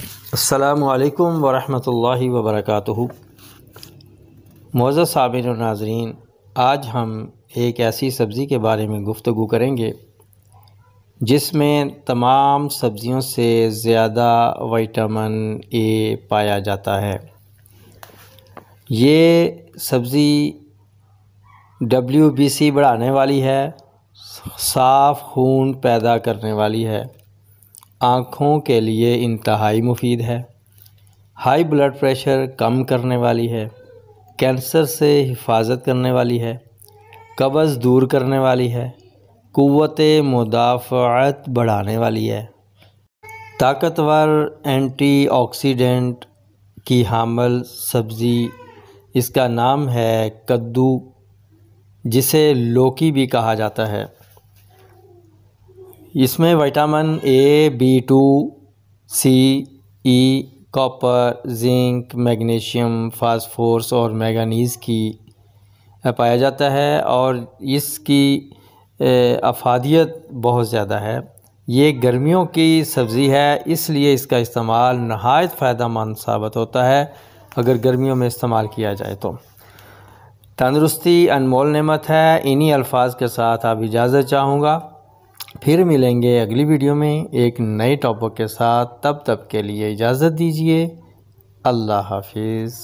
السلام علیکم ورحمۃ اللہ وبرکاتہ۔ معزز سامعین و ناظرین، آج ہم ایک ایسی سبزی کے بارے میں گفتگو کریں گے جس میں تمام سبزیوں سے زیادہ وٹامن اے پایا جاتا ہے۔ یہ سبزی WBC بڑھانے والی ہے، صاف خون پیدا کرنے والی ہے، آنکھوں کے لیے انتہائی مفید ہے، ہائی بلڈ پریشر کم کرنے والی ہے، کینسر سے حفاظت کرنے والی ہے، قبض دور کرنے والی ہے، قوت مدافعت بڑھانے والی ہے، طاقتور اینٹی آکسیڈنٹ کی حامل سبزی۔ اس کا نام ہے کدو، جسے لوکی بھی کہا جاتا ہے۔ اس میں vitamin A، B2، C، E، copper, zinc, magnesium, phosphorus اور مینگنیز کی پایا جاتا ہے، اور اس کی افادیت بہت زیادہ ہے۔ یہ گرمیوں کی سبزی ہے، اس لیے اس کا استعمال نہایت فائدہ مند ثابت ہوتا ہے اگر گرمیوں میں استعمال کیا جائے تو۔ تندرستی انمول نعمت ہے۔ انہی الفاظ کے ساتھ اب اجازت چاہوں گا، پھر ملیں گے اگلی ویڈیو میں ایک نئے ٹاپک کے ساتھ۔ تب تک کے لیے اجازت دیجیے۔ اللہ حافظ۔